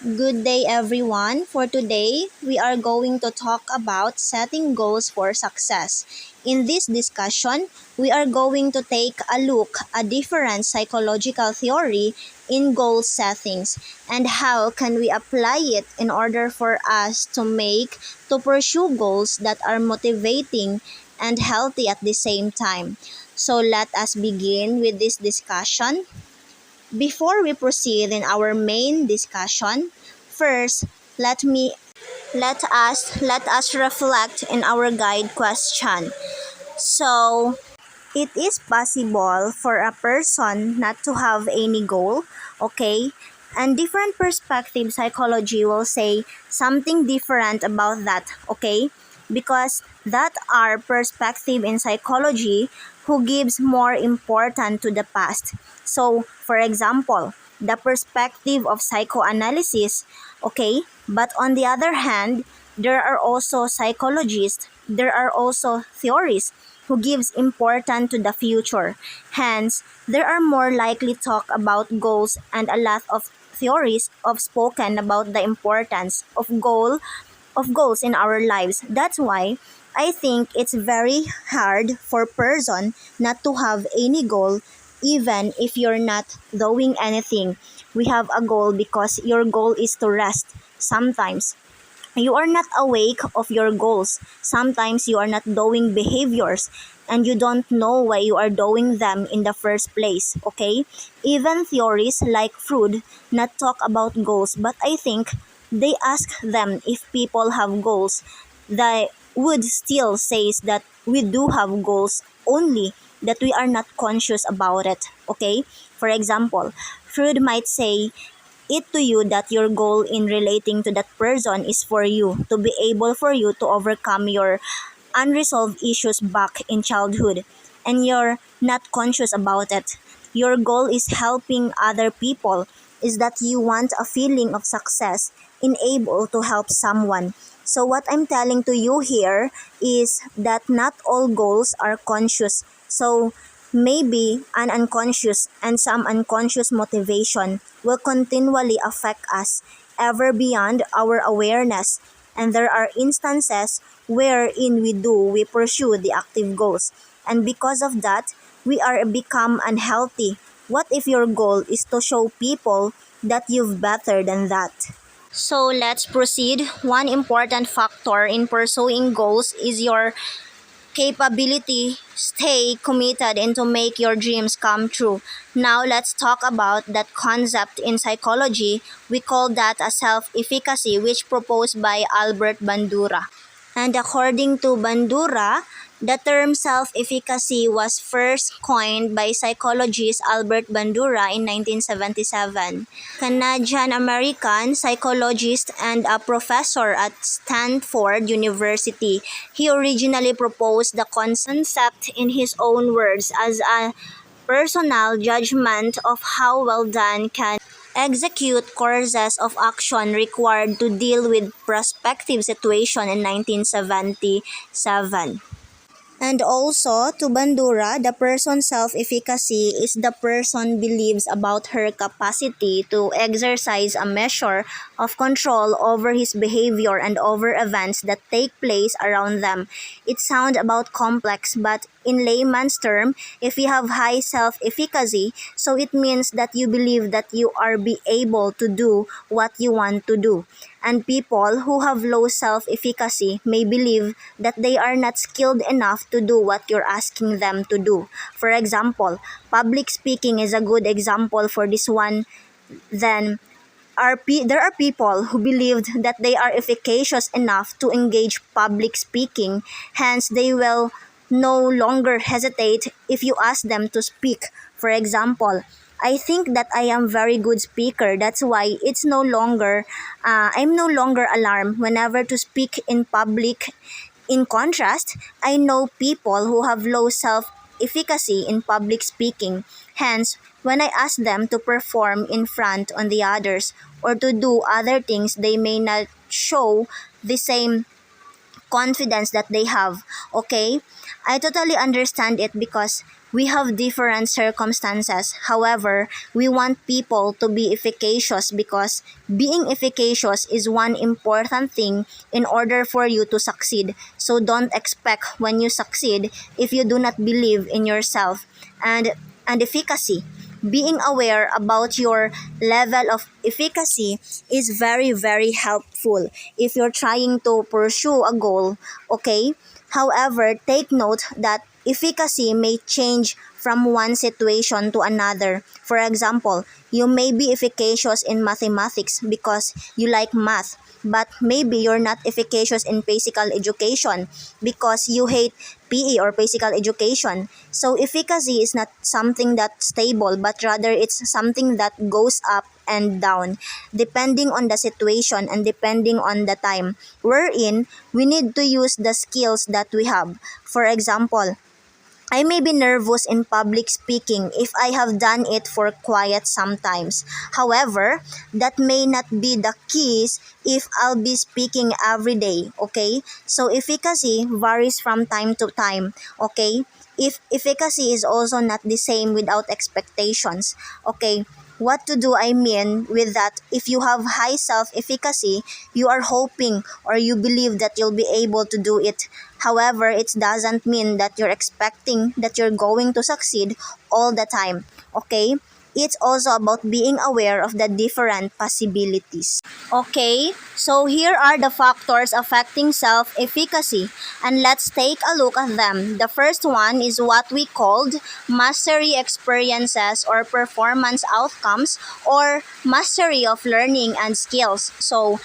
Good day, everyone. For today, we are going to talk about setting goals for success. In this discussion, we are going to take a look at different psychological theory in goal settings and how can we apply it in order for us to pursue goals that are motivating and healthy at the same time. So let us begin with this discussion. Before we proceed in our main discussion, first let me let us reflect in our guide question. So, it is possible for a person not to have any goal, okay? And different perspective psychology will say something different about that, okay? Because that are perspective in psychology who gives more important to the past. So, for example, the perspective of psychoanalysis, okay? But on the other hand, there are also theories who gives importance to the future. Hence, there are more likely talk about goals and a lot of theories of spoken about the importance of goals in our lives. That's why I think it's very hard for person not to have any goal even if you're not doing anything. We have a goal because your goal is to rest. Sometimes you are not awake of your goals. Sometimes you are not doing behaviors and you don't know why you are doing them in the first place, okay? Even theories like Freud not talk about goals, but I think they ask them if people have goals. They would still says that we do have goals, only that we are not conscious about it, okay? For example, Freud might say it to you that your goal in relating to that person is for you to be able for you to overcome your unresolved issues back in childhood, and you're not conscious about it. Your goal is helping other people, is that you want a feeling of success in able to help someone. So what I'm telling to you here is that not all goals are conscious. So maybe an unconscious and some unconscious motivation will continually affect us ever beyond our awareness, and there are instances wherein we pursue the active goals, and because of that we are become unhealthy. What if your goal is to show people that you've better than that? So let's proceed. One important factor in pursuing goals is your capability. Stay committed and to make your dreams come true. Now let's talk about that concept in psychology. We call that a self-efficacy, which proposed by Albert Bandura. And according to Bandura, the term self-efficacy was first coined by psychologist Albert Bandura in 1977. Canadian-American psychologist and a professor at Stanford University. He originally proposed the concept in his own words as a personal judgment of how well done can execute courses of action required to deal with prospective situation in 1977. And also, to Bandura, the person's self-efficacy is the person believes about her capacity to exercise a measure of control over his behavior and over events that take place around them. It sounds about complex, but in layman's term, if you have high self-efficacy, so it means that you believe that you are be able to do what you want to do. And people who have low self-efficacy may believe that they are not skilled enough to do what you're asking them to do. For example, public speaking is a good example for this one. Then there are people who believed that they are efficacious enough to engage public speaking, hence they will no longer hesitate if you ask them to speak. For example, I think that I am very good speaker. That's why I'm no longer alarmed whenever to speak in public. In contrast, I know people who have low self-efficacy in public speaking. Hence, when I ask them to perform in front on the others or to do other things, they may not show the same confidence that they have. Okay? I totally understand it because We have different circumstances. However, we want people to be efficacious because being efficacious is one important thing in order for you to succeed. So don't expect when you succeed if you do not believe in yourself. And efficacy, being aware about your level of efficacy is very helpful if you're trying to pursue a goal, okay? However, take note that efficacy may change from one situation to another. For example, you may be efficacious in mathematics because you like math, but maybe you're not efficacious in physical education because you hate PE or physical education. So efficacy is not something that's stable, but rather it's something that goes up and down depending on the situation and depending on the time wherein we need to use the skills that we have. For example, I may be nervous in public speaking if I have done it for quiet sometimes. However, that may not be the case if I'll be speaking every day, okay? So efficacy varies from time to time, okay? If efficacy is also not the same without expectations, okay? What to do, I mean with that, if you have high self-efficacy, you are hoping or you believe that you'll be able to do it. However, it doesn't mean that you're expecting that you're going to succeed all the time. Okay? It's also about being aware of the different possibilities. Okay, so here are the factors affecting self-efficacy, and let's take a look at them. The first one is what we called mastery experiences or performance outcomes or mastery of learning and skills. So,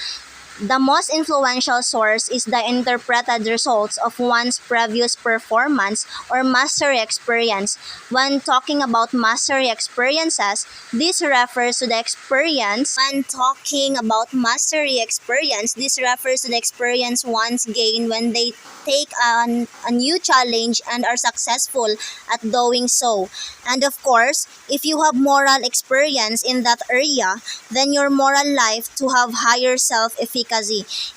the most influential source is the interpreted results of one's previous performance or mastery experience. When talking about mastery experiences, this refers to the experience. When talking about mastery experience, this refers to the experience one's gained when they take a new challenge and are successful at doing so. And of course, if you have moral experience in that area, then your moral life to have higher self-efficacy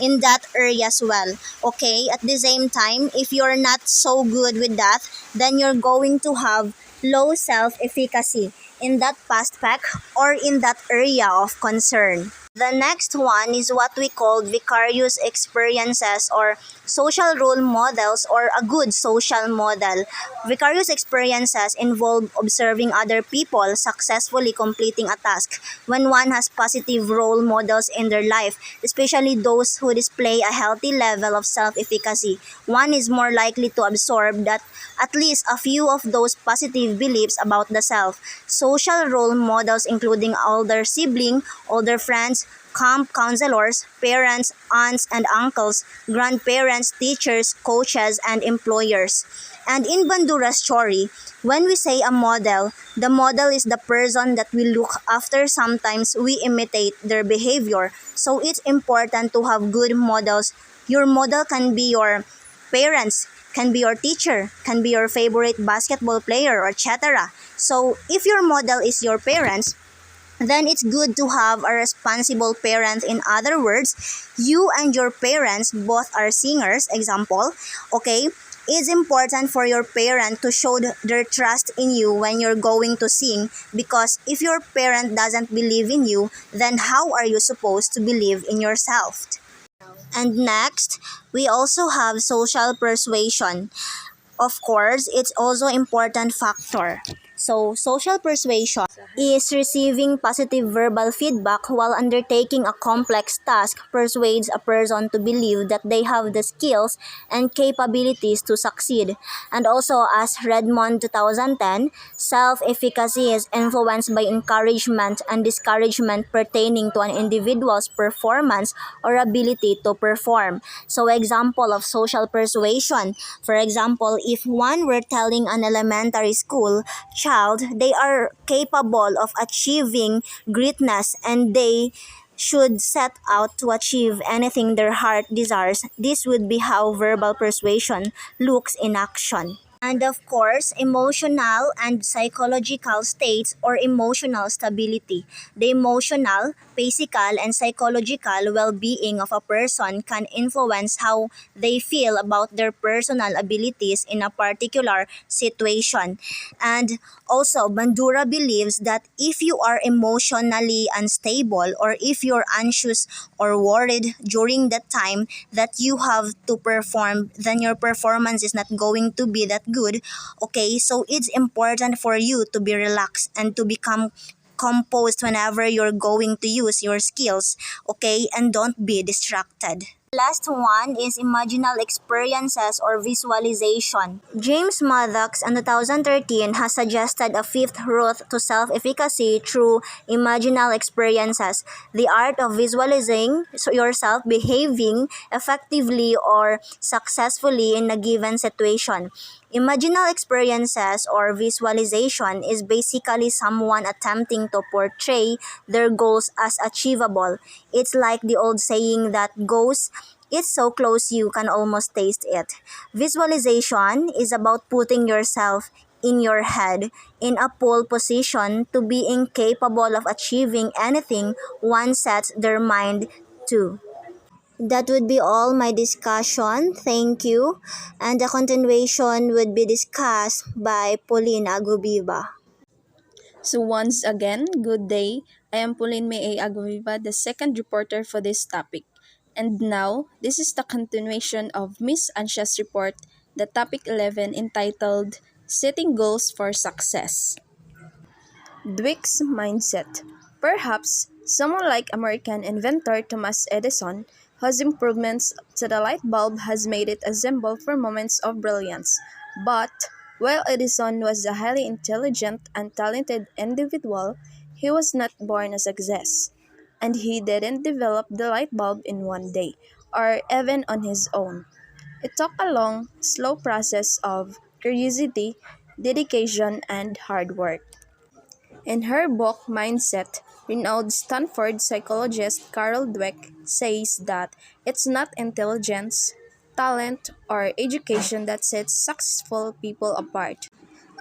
in that area as well. Okay, at the same time, if you're not so good with that, then you're going to have low self-efficacy in that aspect or in that area of concern. The next one is what we call vicarious experiences or social role models or a good social model. Vicarious experiences involve observing other people successfully completing a task. When one has positive role models in their life, especially those who display a healthy level of self-efficacy, one is more likely to absorb that at least a few of those positive beliefs about the self. Social role models including older sibling, older friends, camp counselors, parents, aunts and uncles, grandparents, teachers, coaches, and employers. And in Bandura's story, when we say a model, the model is the person that we look after. Sometimes we imitate their behavior. So it's important to have good models. Your model can be your parents, can be your teacher, can be your favorite basketball player, or etc. So if your model is your parents, then it's good to have a responsible parent. In other words, you and your parents both are singers, example, okay? It's important for your parent to show their trust in you when you're going to sing, because if your parent doesn't believe in you, then how are you supposed to believe in yourself? And next, we also have social persuasion. Of course, it's also important factor. So, social persuasion is receiving positive verbal feedback while undertaking a complex task persuades a person to believe that they have the skills and capabilities to succeed. And also, as Redmond 2010, self-efficacy is influenced by encouragement and discouragement pertaining to an individual's performance or ability to perform. So, example of social persuasion. For example, if one were telling an elementary school child they are capable of achieving greatness and they should set out to achieve anything their heart desires, this would be how verbal persuasion looks in action. And of course, emotional and psychological states or emotional stability. The emotional, physical, and psychological well-being of a person can influence how they feel about their personal abilities in a particular situation. And also, Bandura believes that if you are emotionally unstable or if you're anxious or worried during that time that you have to perform, then your performance is not going to be that good. Okay, so it's important for you to be relaxed and to become composed whenever you're going to use your skills, okay, and don't be distracted. Last one is imaginal experiences or visualization. James Maddox in 2013 has suggested a fifth route to self-efficacy through imaginal experiences, the art of visualizing yourself behaving effectively or successfully in a given situation. Imaginal experiences or visualization is basically someone attempting to portray their goals as achievable. It's like the old saying that goes, it's so close you can almost taste it. Visualization is about putting yourself in your head in a pole position to being capable of achieving anything one sets their mind to. That would be all my discussion. Thank you. And the continuation would be discussed by Pauline Agubiba. So once again, good day. I am Pauline May Aguiva, the second reporter for this topic. And now, this is the continuation of Miss Ansha's report, the topic 11 entitled Setting Goals for Success. Dweck's mindset. Perhaps someone like American inventor Thomas Edison, whose improvements to the light bulb has made it a symbol for moments of brilliance. But while Edison was a highly intelligent and talented individual, he was not born a success. And he didn't develop the light bulb in one day, or even on his own. It took a long, slow process of curiosity, dedication, and hard work. In her book Mindset, renowned Stanford psychologist Carol Dweck says that it's not intelligence, talent, or education that sets successful people apart.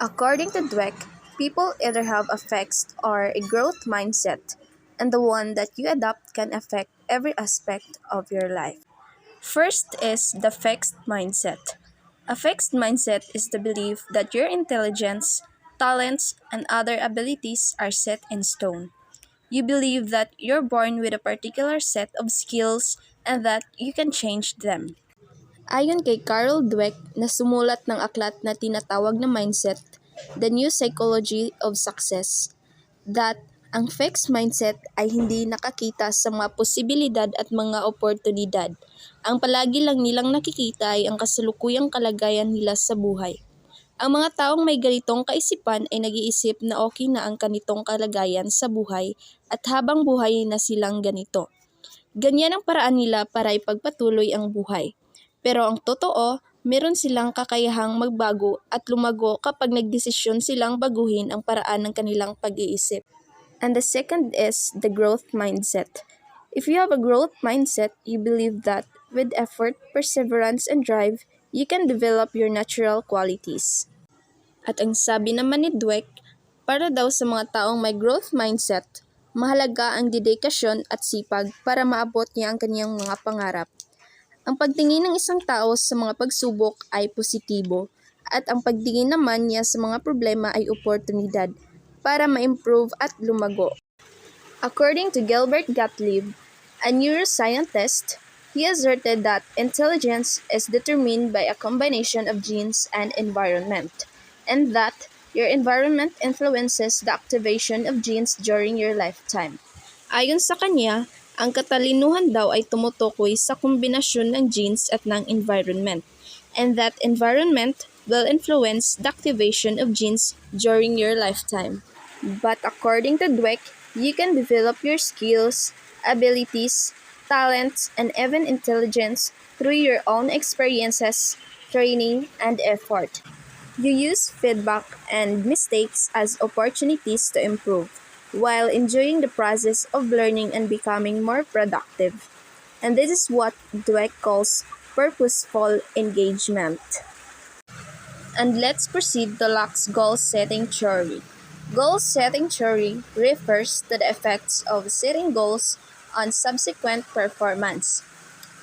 According to Dweck, people either have a fixed or a growth mindset, and the one that you adopt can affect every aspect of your life. First is the fixed mindset. A fixed mindset is the belief that your intelligence, talents, and other abilities are set in stone. You believe that you're born with a particular set of skills and that you can change them. Ayon kay Carol Dweck na sumulat ng aklat na tinatawag na Mindset, The New Psychology of Success, that ang fixed mindset ay hindi nakakita sa mga posibilidad at mga oportunidad. Ang palagi lang nilang nakikita ay ang kasalukuyang kalagayan nila sa buhay. Ang mga taong may ganitong kaisipan ay nag-iisip na okay na ang kanitong kalagayan sa buhay at habang buhay na silang ganito. Ganyan ang paraan nila para ipagpatuloy ang buhay. Pero ang totoo, meron silang kakayahang magbago at lumago kapag nagdesisyon silang baguhin ang paraan ng kanilang pag-iisip. And the second is the growth mindset. If you have a growth mindset, you believe that with effort, perseverance, and drive, you can develop your natural qualities. At ang sabi naman ni Dweck, para daw sa mga taong may growth mindset, mahalaga ang dedikasyon at sipag para maabot niya ang kanyang mga pangarap. Ang pagtingin ng isang tao sa mga pagsubok ay positibo at ang pagtingin naman niya sa mga problema ay oportunidad para ma-improve at lumago. According to Gilbert Gottlieb, a neuroscientist, he asserted that intelligence is determined by a combination of genes and environment, and that your environment influences the activation of genes during your lifetime. Ayon sa kanya, ang katalinuhan daw ay tumutukoy sa kombinasyon ng genes at ng environment, and that environment will influence the activation of genes during your lifetime. But according to Dweck, you can develop your skills, abilities, talents, and even intelligence through your own experiences, training, and effort. You use feedback and mistakes as opportunities to improve, while enjoying the process of learning and becoming more productive. And this is what Dweck calls purposeful engagement. And let's proceed to Locke's goal setting theory. Goal setting theory refers to the effects of setting goals on subsequent performance.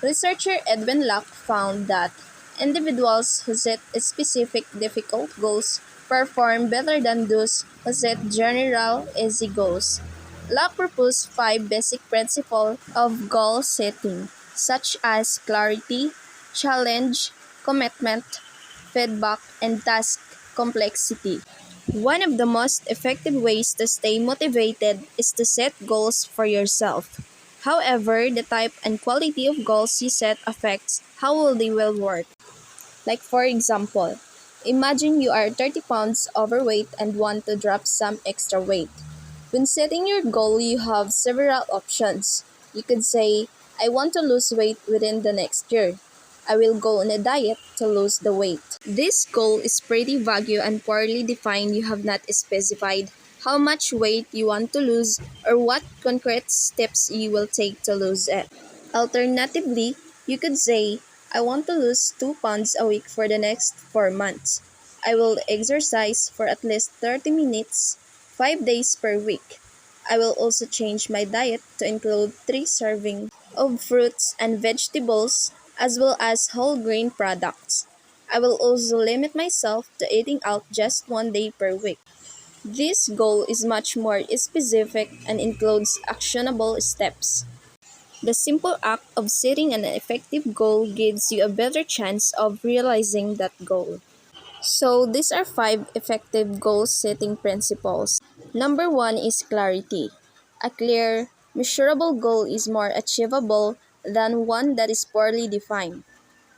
Researcher Edwin Locke found that individuals who set specific difficult goals perform better than those who set general easy goals. Locke proposed five basic principles of goal setting, such as clarity, challenge, commitment, feedback, and task complexity. One of the most effective ways to stay motivated is to set goals for yourself. However, the type and quality of goals you set affects how well they will work. Like for example, imagine you are 30 pounds overweight and want to drop some extra weight. When setting your goal, you have several options. You could say, I want to lose weight within the next year. I will go on a diet to lose the weight. This goal is pretty vague and poorly defined. You have not specified how much weight you want to lose or what concrete steps you will take to lose it. Alternatively, you could say, I want to lose 2 pounds a week for the next 4 months. I will exercise for at least 30 minutes, 5 days per week. I will also change my diet to include 3 servings of fruits and vegetables as well as whole grain products. I will also limit myself to eating out just 1 day per week. This goal is much more specific and includes actionable steps. The simple act of setting an effective goal gives you a better chance of realizing that goal. So, these are five effective goal setting principles. Number one is clarity. A clear, measurable goal is more achievable than one that is poorly defined.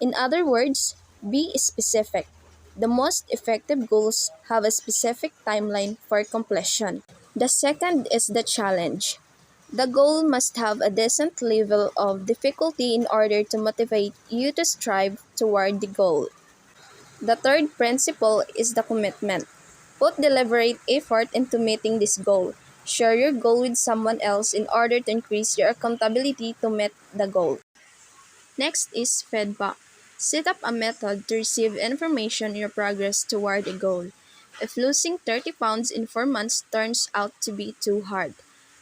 In other words, be specific. The most effective goals have a specific timeline for completion. The second is the challenge. The goal must have a decent level of difficulty in order to motivate you to strive toward the goal. The third principle is the commitment. Put deliberate effort into meeting this goal. Share your goal with someone else in order to increase your accountability to meet the goal. Next is feedback. Set up a method to receive information on your progress toward a goal. If losing 30 pounds in 4 months turns out to be too hard,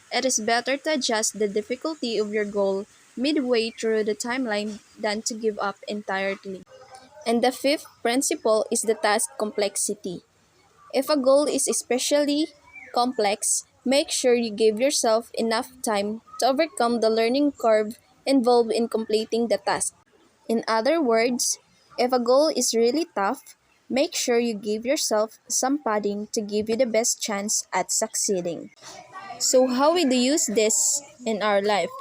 it is better to adjust the difficulty of your goal midway through the timeline than to give up entirely. And the fifth principle is the task complexity. If a goal is especially complex, make sure you give yourself enough time to overcome the learning curve involved in completing the task. In other words, if a goal is really tough, make sure you give yourself some padding to give you the best chance at succeeding. So, how we do use this in our life?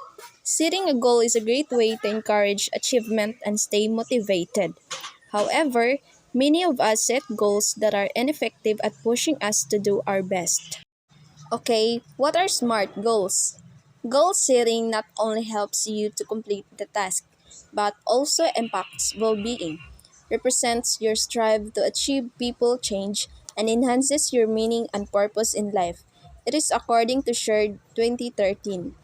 Setting a goal is a great way to encourage achievement and stay motivated. However, many of us set goals that are ineffective at pushing us to do our best. Okay, what are SMART goals? Goal setting not only helps you to complete the task, but also impacts well being, represents your strive to achieve people change, and enhances your meaning and purpose in life. It is according to Shared 2013.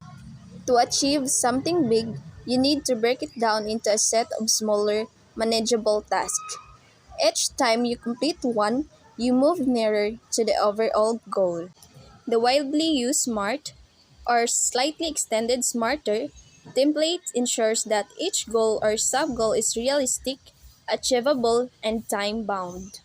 To achieve something big, you need to break it down into a set of smaller, manageable tasks. Each time you complete one, you move nearer to the overall goal. The widely used SMART, or slightly extended SMARTER, template ensures that each goal or sub-goal is realistic, achievable, and time-bound.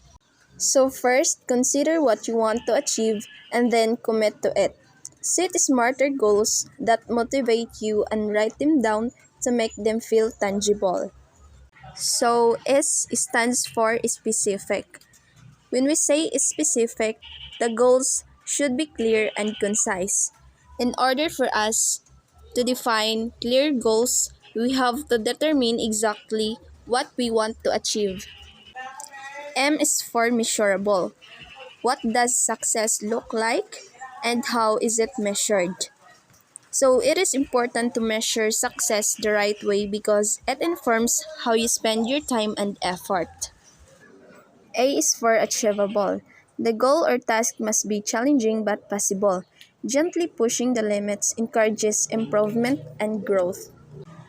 So first, consider what you want to achieve and then commit to it. Set smarter goals that motivate you and write them down to make them feel tangible. So S stands for specific. When we say specific, the goals should be clear and concise. In order for us to define clear goals, we have to determine exactly what we want to achieve. M is for measurable. What does success look like and how is it measured? So it is important to measure success the right way because it informs how you spend your time and effort. A is for achievable. The goal or task must be challenging but possible. Gently pushing the limits encourages improvement and growth.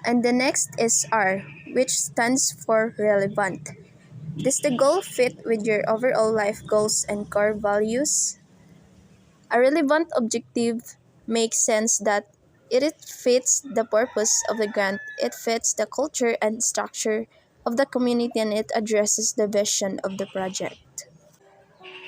And the next is R, which stands for relevant. Does the goal fit with your overall life goals and core values? A relevant objective makes sense that it fits the purpose of the grant, it fits the culture and structure of the community, and it addresses the vision of the project.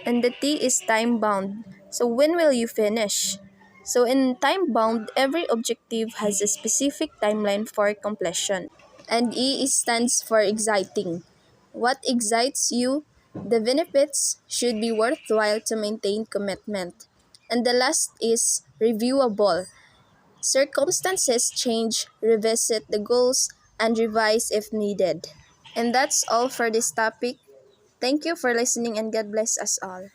And the T is time bound. So when will you finish? So in time bound, every objective has a specific timeline for completion. And E stands for exciting. What excites you? The benefits should be worthwhile to maintain commitment. And the last is reviewable. Circumstances change, revisit the goals, and revise if needed. And that's all for this topic. Thank you for listening and God bless us all.